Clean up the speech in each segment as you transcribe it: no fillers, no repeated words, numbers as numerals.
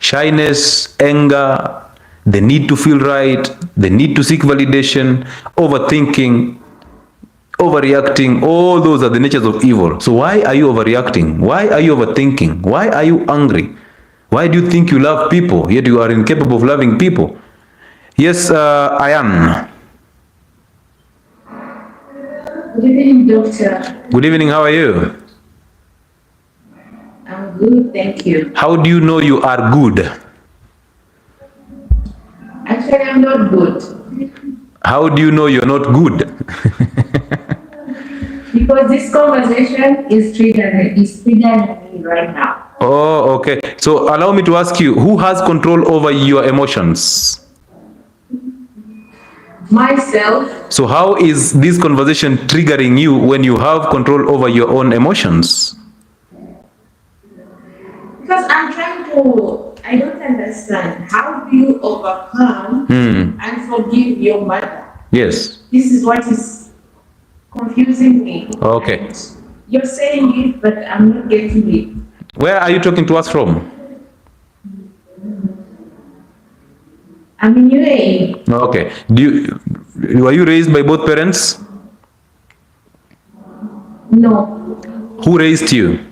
shyness, anger, the need to feel right, the need to seek validation, overthinking, overreacting. All those are the natures of evil. So why are you overreacting? Why are you overthinking? Why are you angry? Why do you think you love people, yet you are incapable of loving people? Yes, I am. Good evening, doctor. Good evening, how are you? I'm good, thank you. How do you know you are good? Actually, I'm not good. How do you know you're not good? Because this conversation is triggering me right now. Oh, okay. So allow me to ask you, who has control over your emotions? Myself. So how is this conversation triggering you when you have control over your own emotions? Because I'm trying to, I don't understand. How do you overcome and forgive your mother? Yes. This is what is confusing me. Okay. And you're saying it, but I'm not getting it. Where are you talking to us from? I'm in UAE. Okay. Were you raised by both parents? No. Who raised you?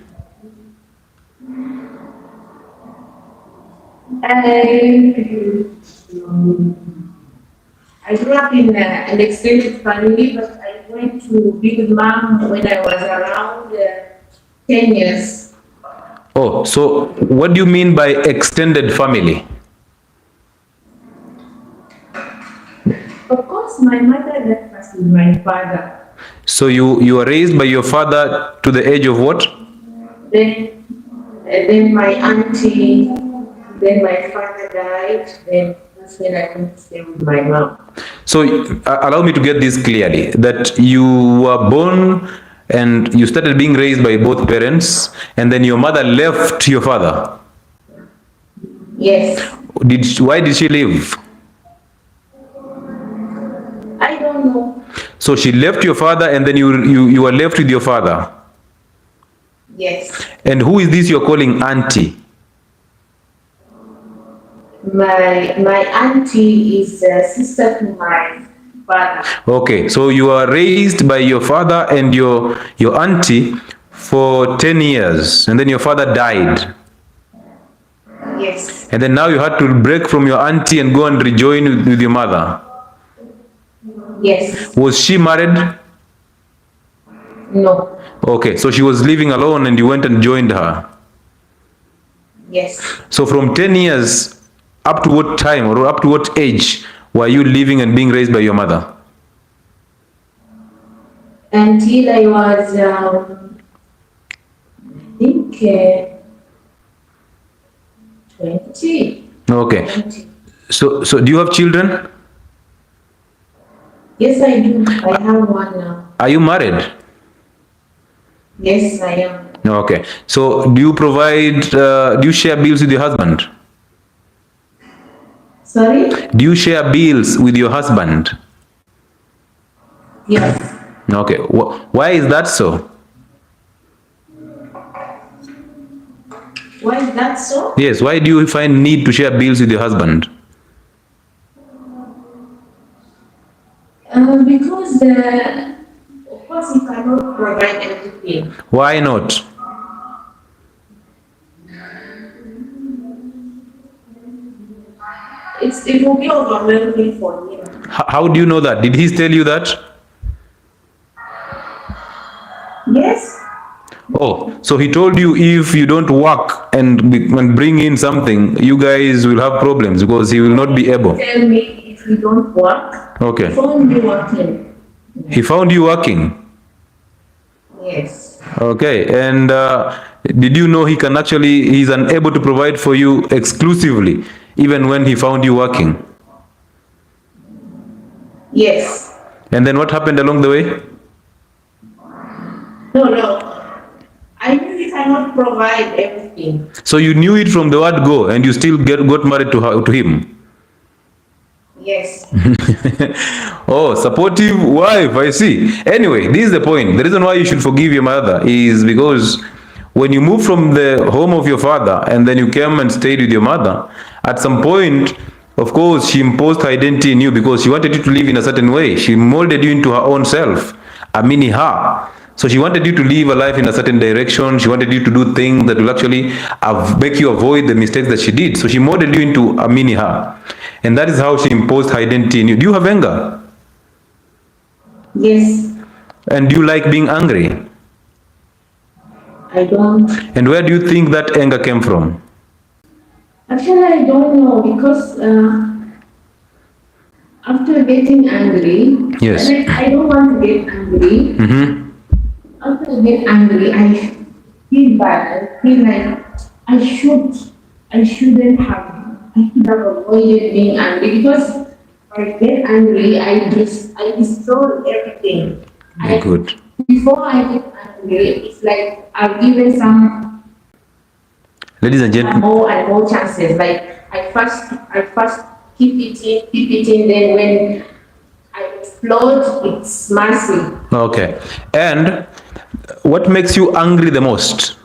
I grew up in an extended family, but I went to be with mom when I was around 10 years. Oh, so what do you mean by extended family? Of course, my mother left us with my father. So you were raised by your father to the age of what? Then my auntie, then my father died, then that's when I went to stay with my mom. So allow me to get this clearly, that you were born and you started being raised by both parents, and then your mother left your father. Yes. Why did she leave? I don't know. So she left your father, and then you were left with your father. Yes. And who is this you're calling auntie? My auntie is a sister to my father. Okay, so you are raised by your father and your auntie for 10 years, and then your father died. Yes. And then now you had to break from your auntie and go and rejoin with your mother. Yes. Was she married? No. Okay, so she was living alone and you went and joined her. Yes. So from 10 years, up to what time or up to what age were you living and being raised by your mother? Until I was, I think, 20. Okay. 20. So do you have children? Yes, I do. I have one now. Are you married? Yes, I am. Okay. So do you provide, do you share bills with your husband? Sorry? Do you share bills with your husband? Yes. Okay. Why is that so? Why is that so? Yes. Why do you find need to share bills with your husband? Because, of course, he cannot provide everything. Why not? It will be overwhelming for him. How do you know that? Did he tell you that? Yes. Oh, so he told you if you don't work and bring in something, you guys will have problems because he will not be able. Tell me if you don't work. Okay. He found me working. He found you working? Yes. Okay. And did you know he's unable to provide for you exclusively, even when he found you working? Yes. And then what happened along the way? No. I knew he cannot provide everything. So you knew it from the word go, and you still got married to him? Yes. Oh, supportive wife, I see. Anyway, this is the point. The reason why you should forgive your mother is because When you move from the home of your father and then you came and stayed with your mother, at some point, of course, she imposed her identity in you because she wanted you to live in a certain way. She molded you into her own self, a mini her. So she wanted you to live a life in a certain direction. She wanted you to do things that will actually make you avoid the mistakes that she did. So she molded you into a mini her. And that is how she imposed her identity in you. Do you have anger? Yes. And do you like being angry? I don't. And where do you think that anger came from? Actually, I don't know because after getting angry, Yes. I don't want to get angry. Mm-hmm. After I get angry, I feel bad. I feel like I shouldn't have. I should have avoided being angry because when I get angry, I destroy everything. Good. Before I get angry, it's like I've given some Ladies and gentlemen, more and more chances. Like I first keep eating, then when I explode, it's mercy. okay. And what makes you angry the most?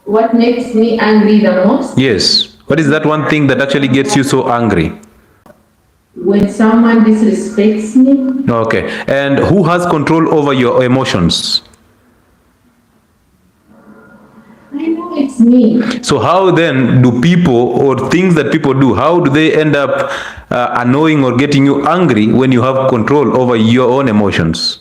What makes me angry the most? Yes. What is that one thing that actually gets you so angry? When someone disrespects me. Okay. And who has control over your emotions? I know it's me. So how then do people or things that people do, how do they end up annoying or getting you angry when you have control over your own emotions?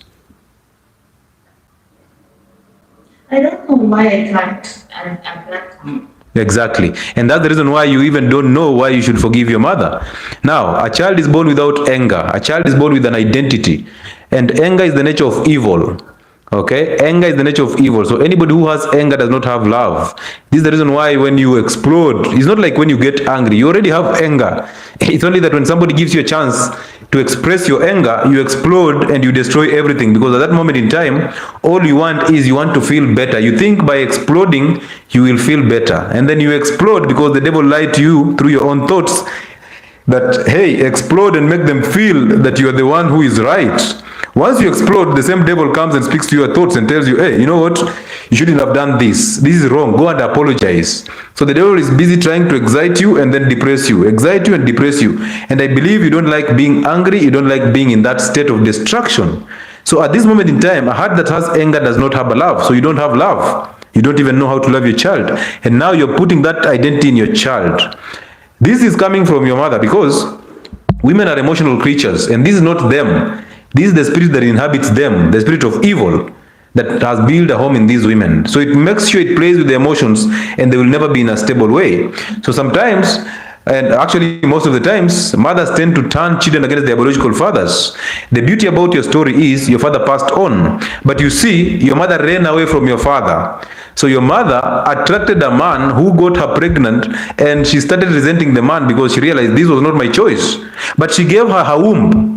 I don't know why I can't. I'm not. Exactly. And that's the reason why you even don't know why you should forgive your mother. Now, a child is born without anger. A child is born with an identity. And anger is the nature of evil. Okay? Anger is the nature of evil. So anybody who has anger does not have love. This is the reason why when you explode, it's not like when you get angry. You already have anger. It's only that when somebody gives you a chance to express your anger, you explode and you destroy everything, because at that moment in time, all you want is you want to feel better. You think by exploding, you will feel better. And then you explode because the devil lied to you through your own thoughts that, hey, explode and make them feel that you are the one who is right. Once you explode, the same devil comes and speaks to your thoughts and tells you, hey, you know what? You shouldn't have done this. This is wrong. Go and apologize. So the devil is busy trying to excite you and then depress you. Excite you and depress you. And I believe you don't like being angry. You don't like being in that state of destruction. So at this moment in time, a heart that has anger does not have a love. So you don't have love. You don't even know how to love your child. And now you're putting that identity in your child. This is coming from your mother, because women are emotional creatures, and this is not them. This is the spirit that inhabits them, the spirit of evil that has built a home in these women. So it makes sure it plays with the emotions, and they will never be in a stable way. So sometimes, and actually most of the times, mothers tend to turn children against their biological fathers. The beauty about your story is your father passed on, but you see, your mother ran away from your father. So your mother attracted a man who got her pregnant, and she started resenting the man because she realized this was not my choice. But she gave her her womb.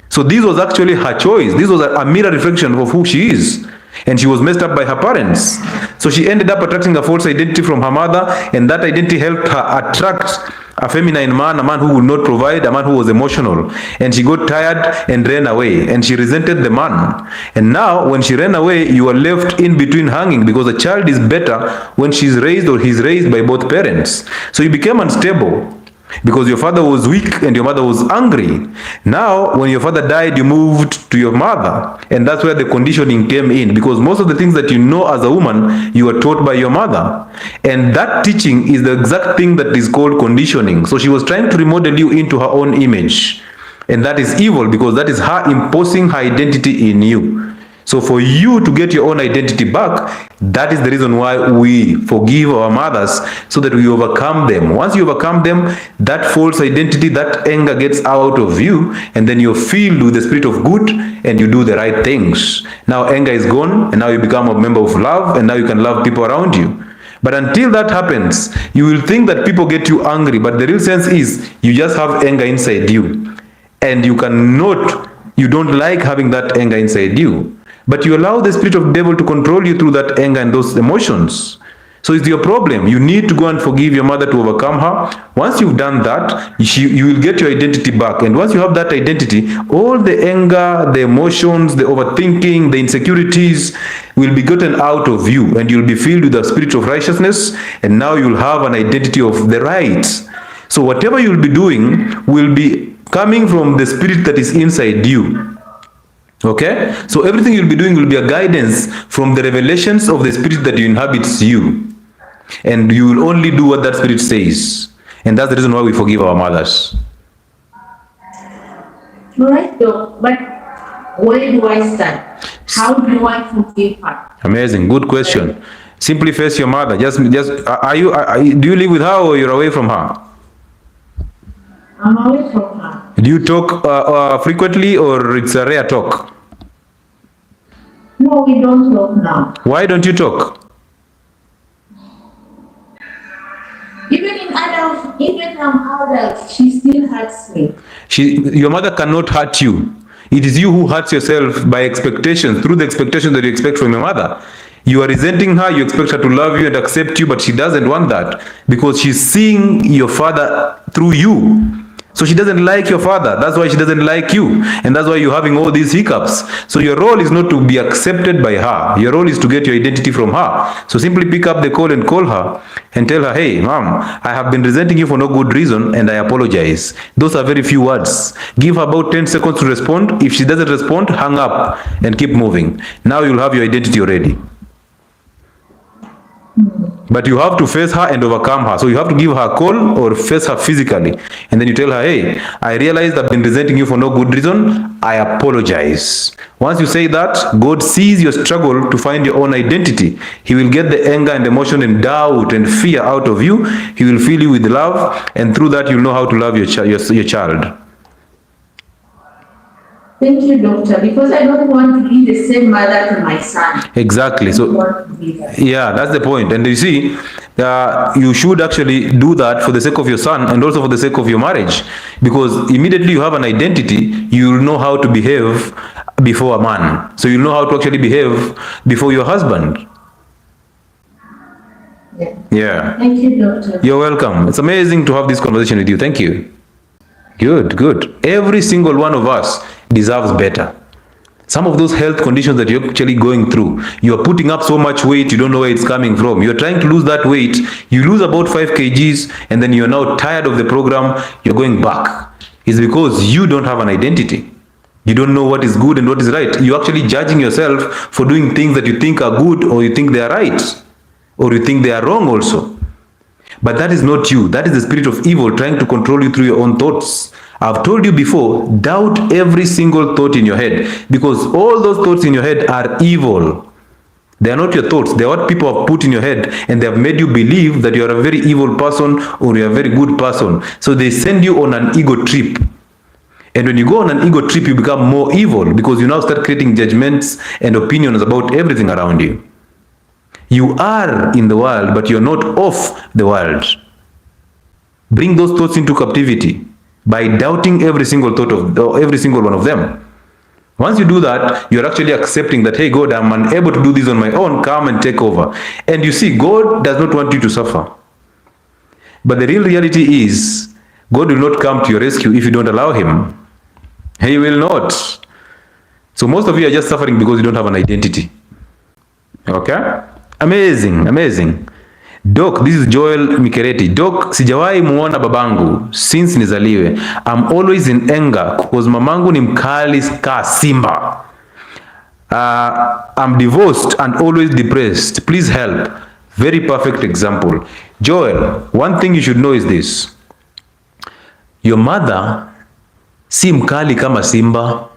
So this was actually her choice. This was a mirror reflection of who she is. And she was messed up by her parents. So she ended up attracting a false identity from her mother, and that identity helped her attract a feminine man, a man who would not provide, a man who was emotional. And she got tired and ran away, and she resented the man. And now when she ran away, you are left in between hanging, because a child is better when she's raised or he's raised by both parents. So you became unstable, because your father was weak and your mother was angry. Now, when your father died, you moved to your mother. And that's where the conditioning came in, because most of the things that you know as a woman, you were taught by your mother. And that teaching is the exact thing that is called conditioning. So she was trying to remodel you into her own image. And that is evil, because that is her imposing her identity in you. So for you to get your own identity back, that is the reason why we forgive our mothers, so that we overcome them. Once you overcome them, that false identity, that anger gets out of you, and then you're filled with the spirit of good, and you do the right things. Now anger is gone, and now you become a member of love, and now you can love people around you. But until that happens, you will think that people get you angry, but the real sense is you just have anger inside you. And you don't like having that anger inside you. But you allow the spirit of the devil to control you through that anger and those emotions. So it's your problem. You need to go and forgive your mother to overcome her. Once you've done that, you will get your identity back. And once you have that identity, all the anger, the emotions, the overthinking, the insecurities will be gotten out of you, and you'll be filled with the spirit of righteousness, and now you'll have an identity of the right. So whatever you'll be doing will be coming from the spirit that is inside you. Okay? So everything you'll be doing will be a guidance from the revelations of the spirit that inhabits you. And you will only do what that spirit says. And that's the reason why we forgive our mothers. Right, though. But where do I start? How do I forgive her? Amazing. Good question. Simply face your mother. Do you live with her or you're away from her? I'm away from her. Do you talk frequently, or it's a rare talk? No, we don't talk now. Why don't you talk? Even adults, she still hurts me. Your mother cannot hurt you. It is you who hurts yourself by expectations, through the expectation that you expect from your mother. You are resenting her, you expect her to love you and accept you, but she doesn't want that because she's seeing your father through you. So she doesn't like your father. That's why she doesn't like you. And that's why you're having all these hiccups. So your role is not to be accepted by her. Your role is to get your identity from her. So simply pick up the call and call her and tell her, hey, mom, I have been resenting you for no good reason and I apologize. Those are very few words. Give her about 10 seconds to respond. If she doesn't respond, hang up and keep moving. Now you'll have your identity already. But you have to face her and overcome her. So you have to give her a call or face her physically. And then you tell her, hey, I realized I've been resenting you for no good reason. I apologize. Once you say that, God sees your struggle to find your own identity. He will get the anger and emotion and doubt and fear out of you. He will fill you with love. And through that, you'll know how to love your child. Thank you, doctor, because I don't want to be the same mother to my son. Exactly. So, yeah, that's the point. And you see, you should actually do that for the sake of your son and also for the sake of your marriage. Because immediately you have an identity, you'll know how to behave before a man. So you'll know how to actually behave before your husband. Yeah. Thank you, doctor. You're welcome. It's amazing to have this conversation with you. Thank you. Good. Every single one of us deserves better. Some of those health conditions that you're actually going through, you are putting up so much weight, you don't know where it's coming from. You're trying to lose that weight, you lose about 5 kgs, and then you're now tired of the program, you're going back. It's because you don't have an identity. You don't know what is good and what is right. You're actually judging yourself for doing things that you think are good, or you think they are right, or you think they are wrong also. But that is not you. That is the spirit of evil trying to control you through your own thoughts. I've told you before, doubt every single thought in your head, because all those thoughts in your head are evil. They are not your thoughts. They are what people have put in your head, and they have made you believe that you are a very evil person or you are a very good person. So they send you on an ego trip. And when you go on an ego trip, you become more evil because you now start creating judgments and opinions about everything around you. You are in the world, but you're not of the world. Bring those thoughts into captivity by doubting every single thought of every single one of them. Once you do that, you're actually accepting that, hey, God, I'm unable to do this on my own. Come and take over. And you see, God does not want you to suffer. But the real reality is, God will not come to your rescue if you don't allow him. He will not. So most of you are just suffering because you don't have an identity. Okay? Amazing. Doc, this is Joel Mikereti. Doc, sijawahi muona babangu since nizaliwe. I'm always in anger because mamangu ni mkali ka simba. I'm divorced and always depressed. Please help. Very perfect example. Joel, one thing you should know is this. Your mother si mkali kama simba.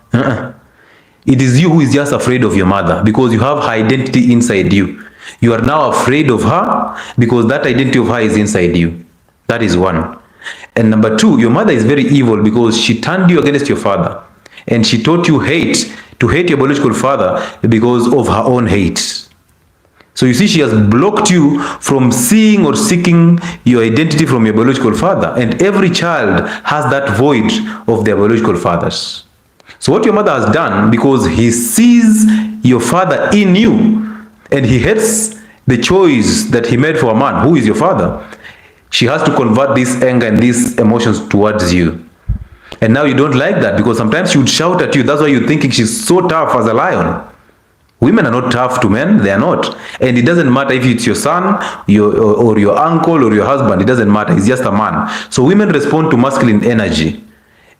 It is you who is just afraid of your mother because you have her identity inside you. You are now afraid of her because that identity of her is inside you. That is one. And number two, your mother is very evil because she turned you against your father. And she taught you to hate your biological father because of her own hate. So you see, she has blocked you from seeing or seeking your identity from your biological father. And every child has that void of their biological fathers. So what your mother has done, because he sees your father in you, and he hates the choice that he made for a man who is your father, she has to convert this anger and these emotions towards you. And now you don't like that because sometimes she would shout at you. That's why you're thinking she's so tough as a lion. Women are not tough to men. They are not. And it doesn't matter if it's your son, or your uncle, or your husband. It doesn't matter. It's just a man. So women respond to masculine energy.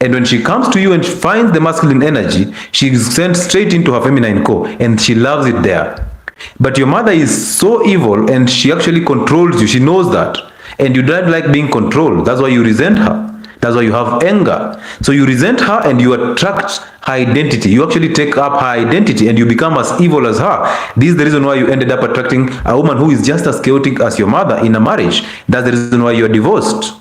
And when she comes to you and finds the masculine energy, she is sent straight into her feminine core. And she loves it there. But your mother is so evil and she actually controls you. She knows that. And you don't like being controlled. That's why you resent her. That's why you have anger. So you resent her and you attract her identity. You actually take up her identity and you become as evil as her. This is the reason why you ended up attracting a woman who is just as chaotic as your mother in a marriage. That's the reason why you are divorced.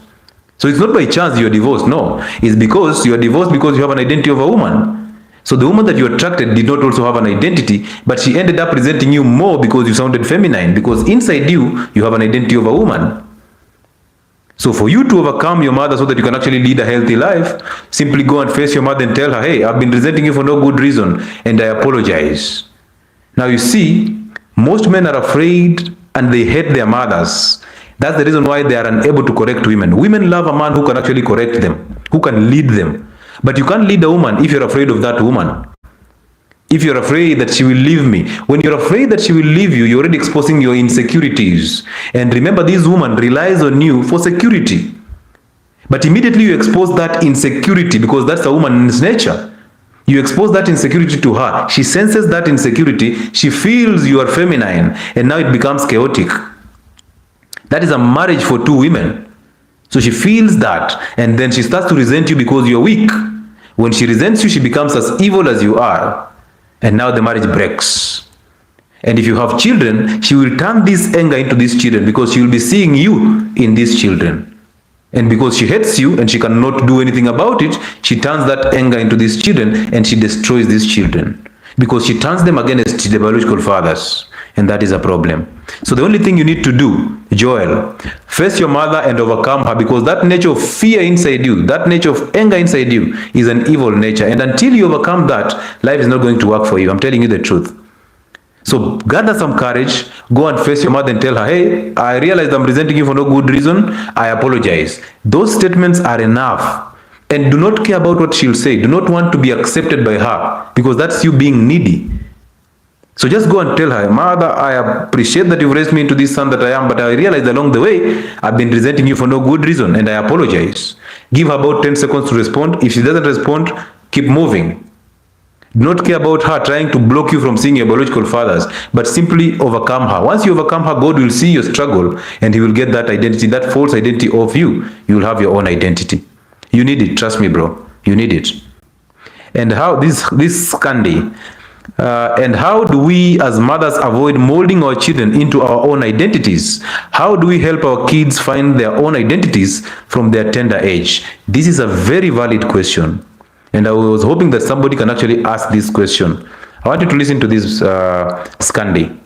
So it's not by chance you are divorced. No, it's because you are divorced because you have an identity of a woman. So the woman that you attracted did not also have an identity, but she ended up resenting you more because you sounded feminine, because inside you, you have an identity of a woman. So for you to overcome your mother so that you can actually lead a healthy life, simply go and face your mother and tell her, hey, I've been resenting you for no good reason and I apologize. Now you see, most men are afraid and they hate their mothers. That's the reason why they are unable to correct women. Women love a man who can actually correct them, who can lead them. But you can't lead a woman if you're afraid of that woman. If you're afraid that she will leave me. When you're afraid that she will leave you, you're already exposing your insecurities. And remember, this woman relies on you for security. But immediately you expose that insecurity, because that's a woman's nature. You expose that insecurity to her. She senses that insecurity. She feels you are feminine. And now it becomes chaotic. That is a marriage for two women. So she feels that. And then she starts to resent you because you're weak. When she resents you, she becomes as evil as you are. And now the marriage breaks. And if you have children, she will turn this anger into these children because she will be seeing you in these children. And because she hates you and she cannot do anything about it, she turns that anger into these children and she destroys these children. Because she turns them against the biological fathers. And that is a problem. So the only thing you need to do, Joel, face your mother and overcome her, because that nature of fear inside you, that nature of anger inside you is an evil nature. And until you overcome that, life is not going to work for you. I'm telling you the truth. So gather some courage, go and face your mother and tell her, hey, I realize I'm resenting you for no good reason. I apologize. Those statements are enough. And do not care about what she'll say. Do not want to be accepted by her, because that's you being needy. So just go and tell her, Mother, I appreciate that you've raised me into this son that I am, but I realized along the way, I've been resenting you for no good reason, and I apologize. Give her about 10 seconds to respond. If she doesn't respond, keep moving. Do not care about her trying to block you from seeing your biological fathers, but simply overcome her. Once you overcome her, God will see your struggle, and He will get that identity, that false identity of you. You will have your own identity. You need it. Trust me, bro. You need it. And how this candy. And how do we as mothers avoid molding our children into our own identities? How do we help our kids find their own identities from their tender age? This is a very valid question. And I was hoping that somebody can actually ask this question. I want you to listen to this, Scandi.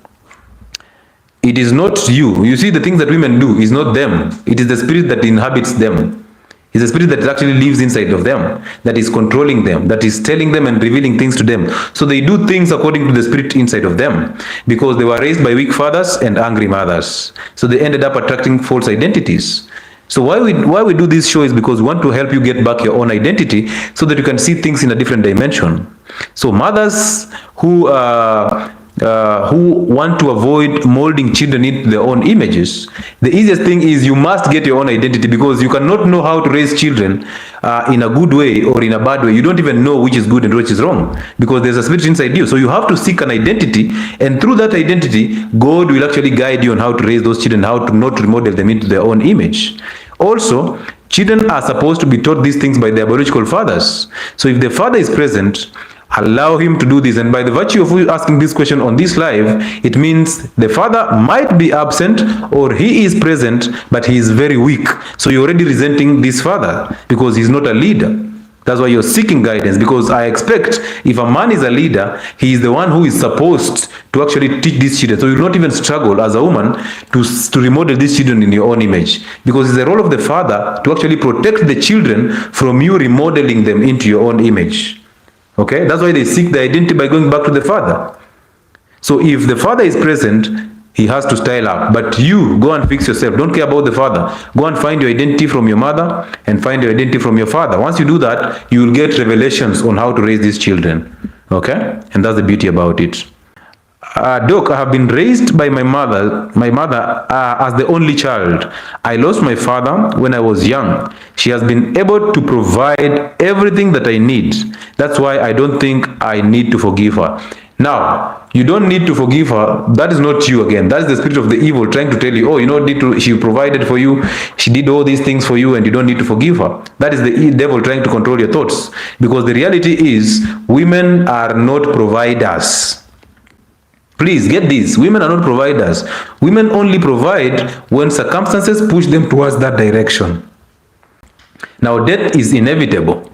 It is not you. You see, the things that women do is not them. It is the spirit that inhabits them. It's a spirit that actually lives inside of them, that is controlling them, that is telling them and revealing things to them. So they do things according to the spirit inside of them, because they were raised by weak fathers and angry mothers. So they ended up attracting false identities. So why we do this show is because we want to help you get back your own identity so that you can see things in a different dimension. So mothers who want to avoid molding children into their own images, the easiest thing is you must get your own identity, because you cannot know how to raise children in a good way or in a bad way. You don't even know which is good and which is wrong, because there's a spirit inside you. So you have to seek an identity, and through that identity, God will actually guide you on how to raise those children, how to not remodel them into their own image. Also, children are supposed to be taught these things by their biological fathers. So if the father is present, allow him to do this. And by the virtue of you asking this question on this live, it means the father might be absent or he is present, but he is very weak. So you're already resenting this father because he's not a leader. That's why you're seeking guidance, because I expect if a man is a leader, he is the one who is supposed to actually teach these children. So you will not even struggle as a woman to remodel these children in your own image, because it's the role of the father to actually protect the children from you remodeling them into your own image. Okay, that's why they seek the identity by going back to the father. So if the father is present, He has to style up. But you go and fix yourself. Don't care about the father. Go and find your identity from your mother and find your identity from your father. Once you do that, you will get revelations on how to raise these children. Okay? And that's the beauty about it. Doc, I have been raised by my mother as the only child. I lost my father when I was young. She has been able to provide everything that I need. That's why I don't think I need to forgive her. Now, you don't need to forgive her. That is not you again. That's the spirit of the evil trying to tell you, oh, you know, she provided for you. She did all these things for you and you don't need to forgive her. That is the devil trying to control your thoughts. Because the reality is, women are not providers. Please get this. Women are not providers. Women only provide when circumstances push them towards that direction. Now, death is inevitable.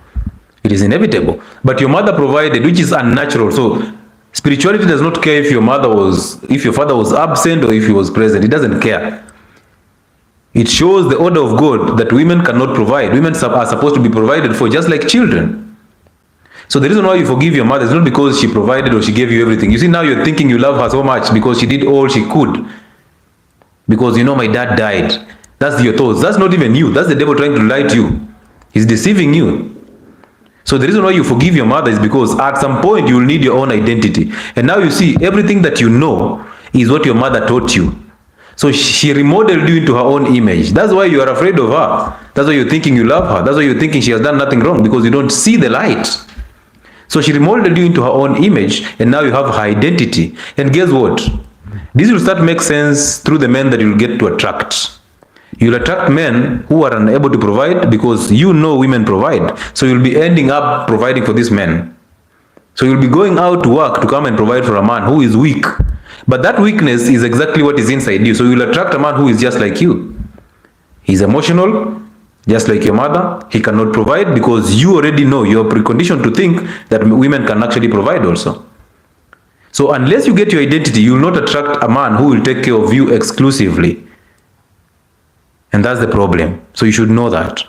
It is inevitable. But your mother provided, which is unnatural. So, spirituality does not care if your father was absent or if he was present. It doesn't care. It shows the order of God that women cannot provide. Women are supposed to be provided for, just like children. So the reason why you forgive your mother is not because she provided or she gave you everything. You see, now you're thinking you love her so much because she did all she could. Because, you know, my dad died. That's your thoughts. That's not even you. That's the devil trying to lie to you. He's deceiving you. So the reason why you forgive your mother is because at some point you will need your own identity. And now you see, everything that you know is what your mother taught you. So she remodeled you into her own image. That's why you are afraid of her. That's why you're thinking you love her. That's why you're thinking she has done nothing wrong, because you don't see the light. So she remolded you into her own image, and now you have her identity. And guess what? This will start to make sense through the men that you'll get to attract. You'll attract men who are unable to provide because you know women provide. So you'll be ending up providing for these men. So you'll be going out to work to come and provide for a man who is weak. But that weakness is exactly what is inside you. So you'll attract a man who is just like you. He's emotional, just like your mother. He cannot provide because you already know, you're preconditioned to think that women can actually provide also. So unless you get your identity, you will not attract a man who will take care of you exclusively. And that's the problem. So you should know that.